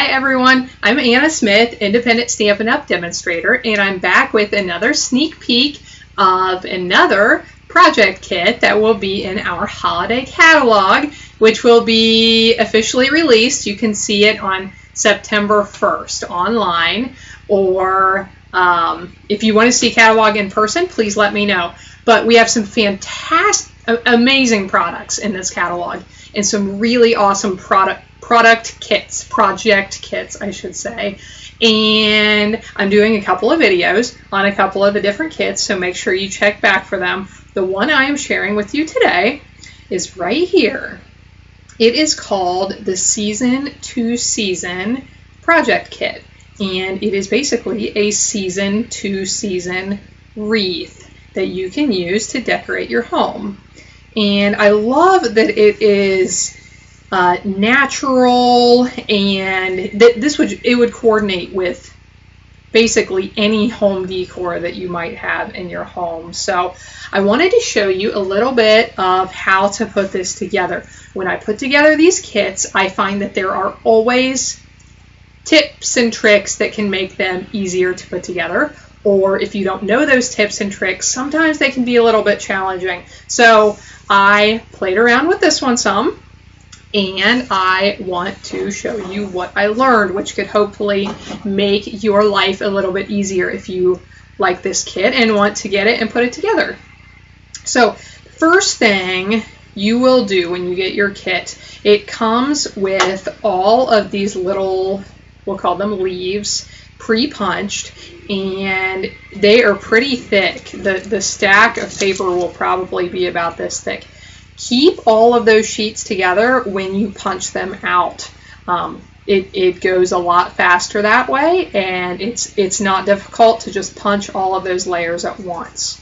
Hi everyone, I'm Anna Smith, Independent Stampin' Up! Demonstrator, and I'm back with another sneak peek of another project kit that will be in our holiday catalog, which will be officially released. You can see it on September 1st online, or if you want to see catalog in person, please let me know. But we have some fantastic, amazing products in this catalog, and some really awesome project kits, I should say. And I'm doing a couple of videos on a couple of the different kits, so make sure you check back for them. The one I am sharing with you today is right here. It is called the Season to Season Project Kit, and it is basically a season to season wreath that you can use to decorate your home. And I love that it is natural, and that it would coordinate with basically any home decor that you might have in your home. So I wanted to show you a little bit of how to put this together. When I put together these kits, I find that there are always tips and tricks that can make them easier to put together. Or if you don't know those tips and tricks, sometimes they can be a little bit challenging. So I played around with this one some, and I want to show you what I learned, which could hopefully make your life a little bit easier if you like this kit and want to get it and put it together. So first thing you will do when you get your kit, it comes with all of these little, we'll call them leaves, pre-punched, and they are pretty thick. The stack of paper will probably be about this thick. Keep all of those sheets together when you punch them out. It goes a lot faster that way, and it's not difficult to just punch all of those layers at once.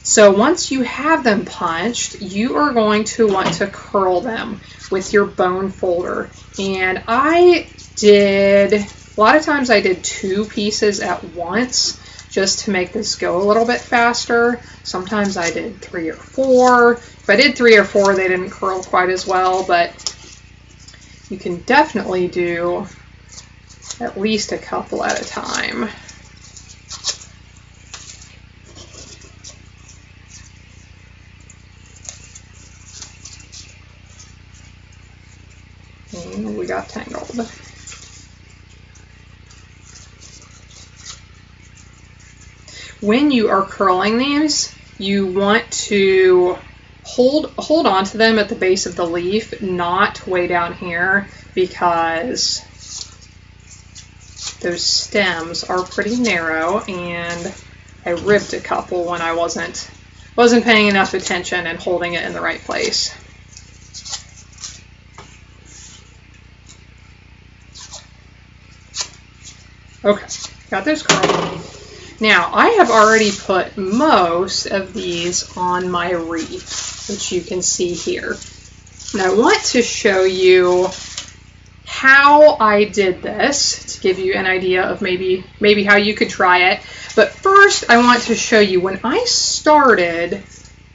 So once you have them punched, you are going to want to curl them with your bone folder. And a lot of times I did 2 pieces at once just to make this go a little bit faster. Sometimes I did 3 or 4. If I did 3 or 4, they didn't curl quite as well, but you can definitely do at least a couple at a time. And we got tangled. When you are curling these, you want to hold on to them at the base of the leaf, not way down here, because those stems are pretty narrow, and I ripped a couple when I wasn't paying enough attention and holding it in the right place. Okay, got those curled. Now, I have already put most of these on my wreath, which you can see here. And I want to show you how I did this to give you an idea of maybe how you could try it. But first, I want to show you when I started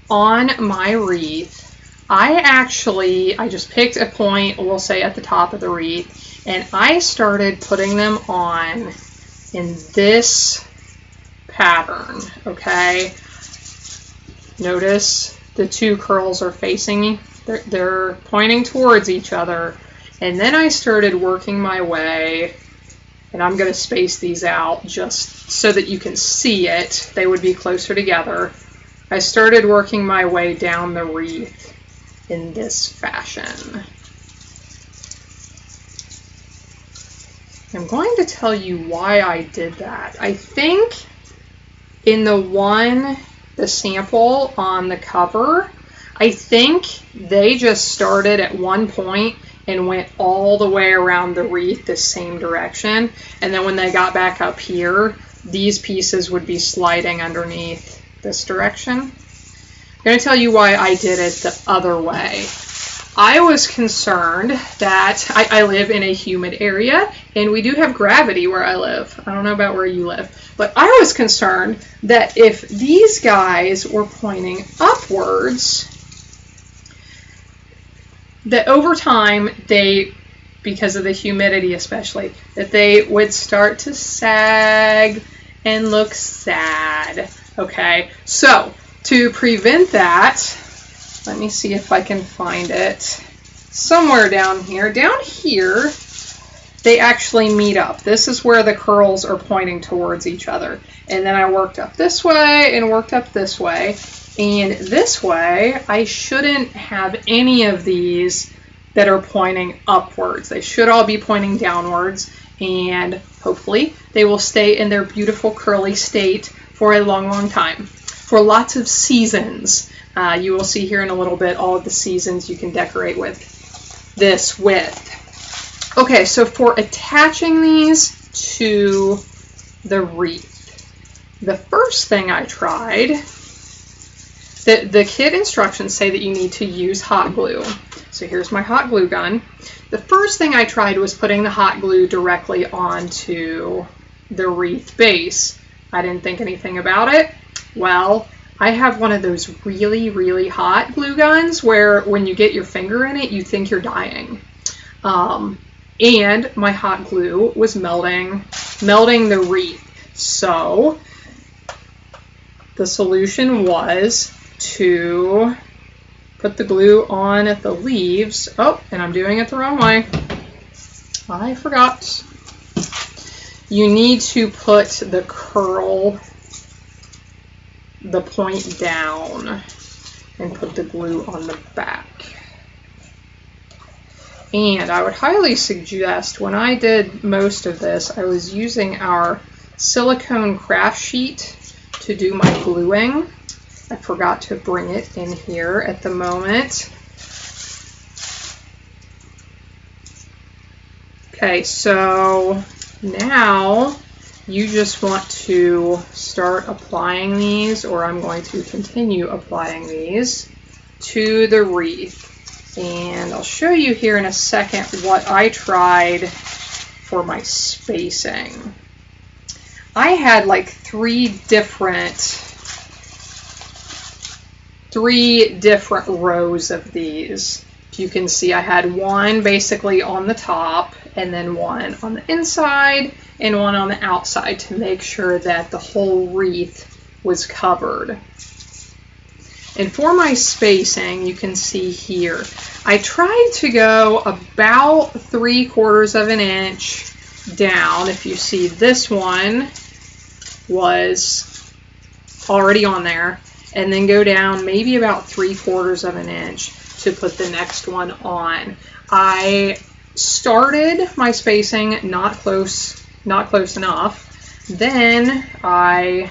on my wreath, I just picked a point, we'll say at the top of the wreath, and I started putting them on in this pattern, okay? Notice the 2 curls are facing me. They're pointing towards each other. And then I started working my way, and I'm going to space these out just so that you can see it. They would be closer together. I started working my way down the wreath in this fashion. I'm going to tell you why I did that. I think in the sample on the cover, I think they just started at one point and went all the way around the wreath the same direction. And then when they got back up here, these pieces would be sliding underneath this direction. I'm going to tell you why I did it the other way. I was concerned that I live in a humid area, and we do have gravity where I live. I don't know about where you live, but I was concerned that if these guys were pointing upwards, that over time they because of the humidity especially, that they would start to sag and look sad. Okay, so to prevent that, let me see if I can find it somewhere down here. Down here, they actually meet up. This is where the curls are pointing towards each other. And then I worked up this way and worked up this way. And this way, I shouldn't have any of these that are pointing upwards. They should all be pointing downwards, and hopefully they will stay in their beautiful curly state for a long, long time. For lots of seasons. You will see here in a little bit all of the seasons you can decorate with this with. Okay, so for attaching these to the wreath, the first thing I tried, the kit instructions say that you need to use hot glue. So here's my hot glue gun. The first thing I tried was putting the hot glue directly onto the wreath base. I didn't think anything about it. Well, I have one of those really, really hot glue guns where when you get your finger in it, you think you're dying. And my hot glue was melting the wreath. So the solution was to put the glue on the leaves. Oh, and I'm doing it the wrong way. I forgot. You need to put the point down and put the glue on the back. And I would highly suggest, when I did most of this, I was using our silicone craft sheet to do my gluing. I forgot to bring it in here at the moment. Okay, so now you just want to start applying these, or I'm going to continue applying these to the wreath. And I'll show you here in a second what I tried for my spacing. I had like three different rows of these. If you can see, I had one basically on the top, and then one on the inside, and one on the outside to make sure that the whole wreath was covered. And for my spacing, you can see here, I tried to go about 3/4 of an inch down. If you see, this one was already on there, and then go down maybe about 3/4 of an inch to put the next one on. I started my spacing not close enough. Then I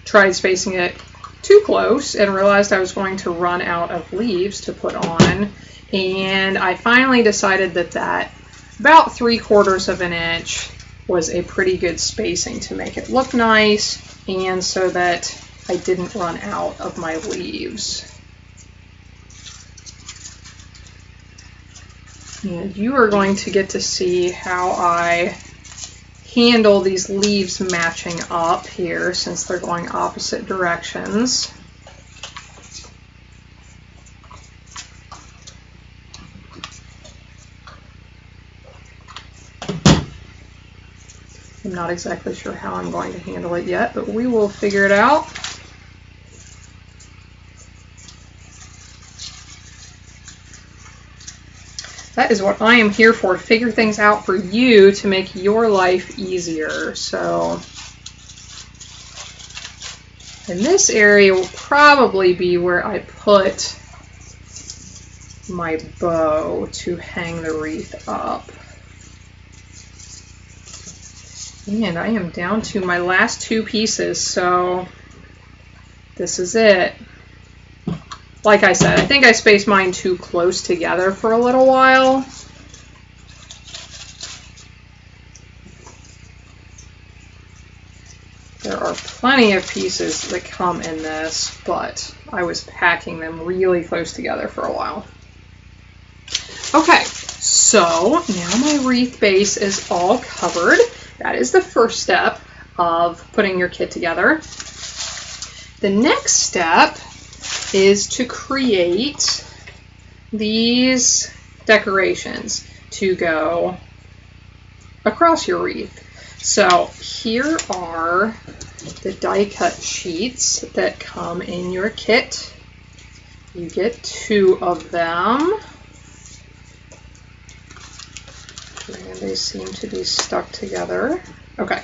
tried spacing it too close and realized I was going to run out of leaves to put on. And I finally decided that about 3/4 of an inch was a pretty good spacing to make it look nice, and so that I didn't run out of my leaves. And you are going to get to see how I handle these leaves matching up here, since they're going opposite directions. I'm not exactly sure how I'm going to handle it yet, but we will figure it out. That is what I am here for, to figure things out for you to make your life easier. So, and this area will probably be where I put my bow to hang the wreath up. And I am down to my last two pieces, so this is it. Like I said, I think I spaced mine too close together for a little while. There are plenty of pieces that come in this, but I was packing them really close together for a while. Okay, so now my wreath base is all covered. That is the first step of putting your kit together. The next step is to create these decorations to go across your wreath. So here are the die cut sheets that come in your kit. You get 2 of them. And they seem to be stuck together. Okay.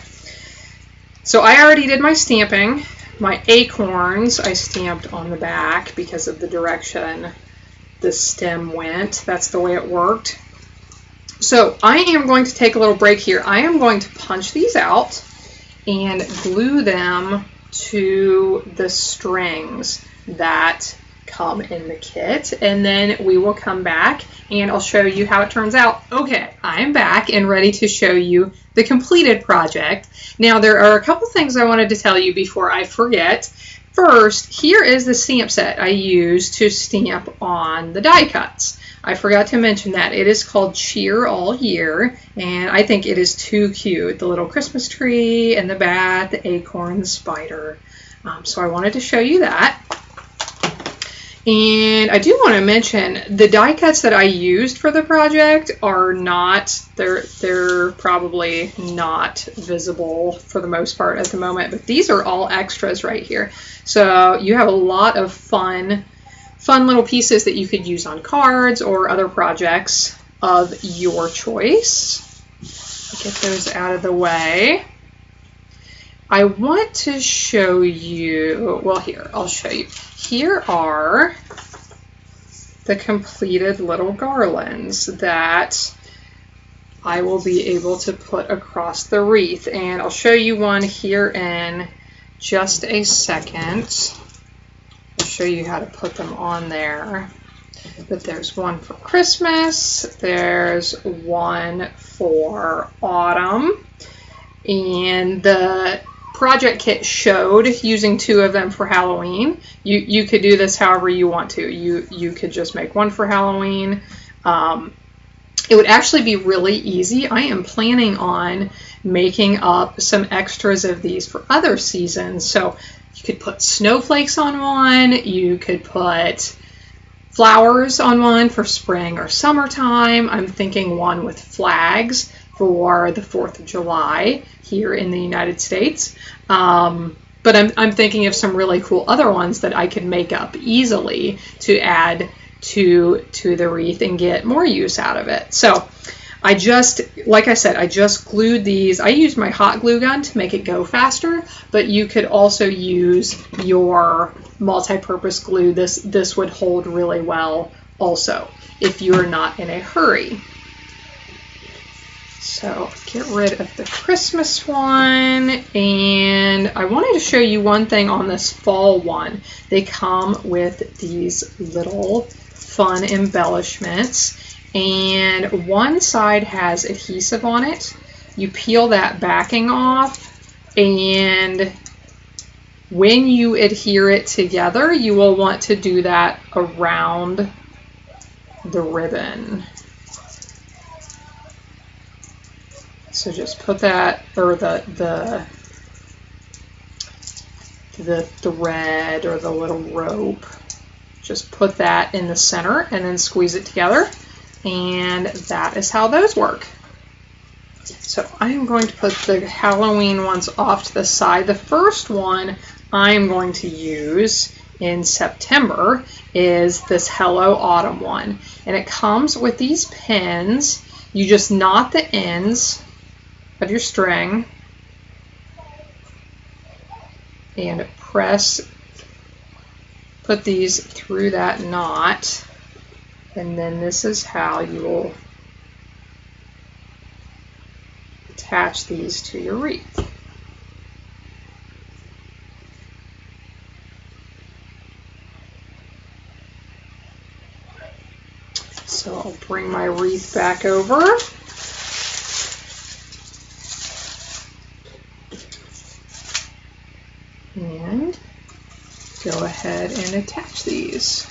So I already did my stamping. My acorns I stamped on the back because of the direction the stem went. That's the way it worked. So I am going to take a little break here. I am going to punch these out and glue them to the strings that come in the kit, and then we will come back and I'll show you how it turns out. Okay, I'm back and ready to show you the completed project. Now there are a couple things I wanted to tell you before I forget. First, here is the stamp set I used to stamp on the die cuts. I forgot to mention that. It is called Cheer All Year, and I think it is too cute. The little Christmas tree and the bat, the acorn, the spider. So I wanted to show you that. And I do want to mention the die cuts that I used for the project are not, they're probably not visible for the most part at the moment, but these are all extras right here. So you have a lot of fun little pieces that you could use on cards or other projects of your choice. Get those out of the way. I want to show you, well here, I'll show you. Here are the completed little garlands that I will be able to put across the wreath. And I'll show you one here in just a second. I'll show you how to put them on there. But there's one for Christmas, there's one for autumn, and the project kit showed using 2 of them for Halloween. You could do this however you want to. You could just make one for Halloween. It would actually be really easy. I am planning on making up some extras of these for other seasons. So you could put snowflakes on one, you could put flowers on one for spring or summertime. I'm thinking one with flags for the 4th of July here in the United States. But I'm thinking of some really cool other ones that I could make up easily to add to the wreath and get more use out of it. So I just, like I said, I just glued these. I used my hot glue gun to make it go faster, but you could also use your multi-purpose glue. This would hold really well also if you're not in a hurry. So get rid of the Christmas one, and I wanted to show you one thing on this fall one. They come with these little fun embellishments, and one side has adhesive on it. You peel that backing off, and when you adhere it together, you will want to do that around the ribbon. So just put that, or the thread or the little rope, just put that in the center and then squeeze it together, and that is how those work. So I'm going to put the Halloween ones off to the side. The first one I'm going to use in September is this Hello Autumn one, and it comes with these pins. You just knot the ends of your string and put these through that knot, and then this is how you will attach these to your wreath. So I'll bring my wreath back over. And go ahead and attach these.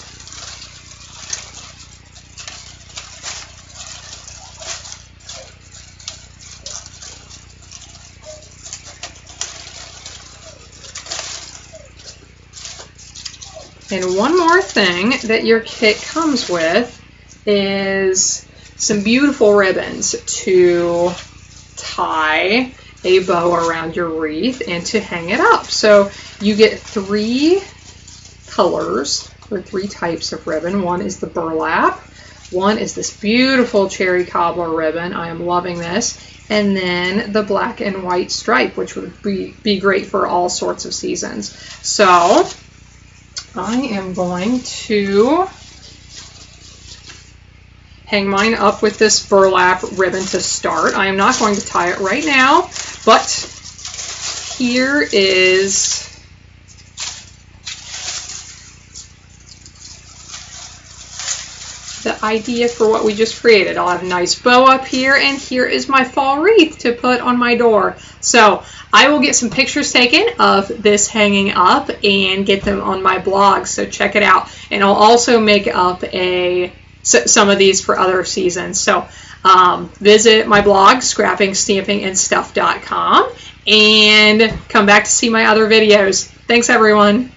And one more thing that your kit comes with is some beautiful ribbons to tie a bow around your wreath and to hang it up. So you get 3 colors or 3 types of ribbon. One is the burlap. One is this beautiful cherry cobbler ribbon. I am loving this. And then the black and white stripe, which would be great for all sorts of seasons. So I am going to hang mine up with this burlap ribbon to start. I am not going to tie it right now, but here is the idea for what we just created. I'll have a nice bow up here, and here is my fall wreath to put on my door. So I will get some pictures taken of this hanging up and get them on my blog, so check it out. And I'll also make up some of these for other seasons. So visit my blog, scrappingstampingandstuff.com, and come back to see my other videos. Thanks, everyone.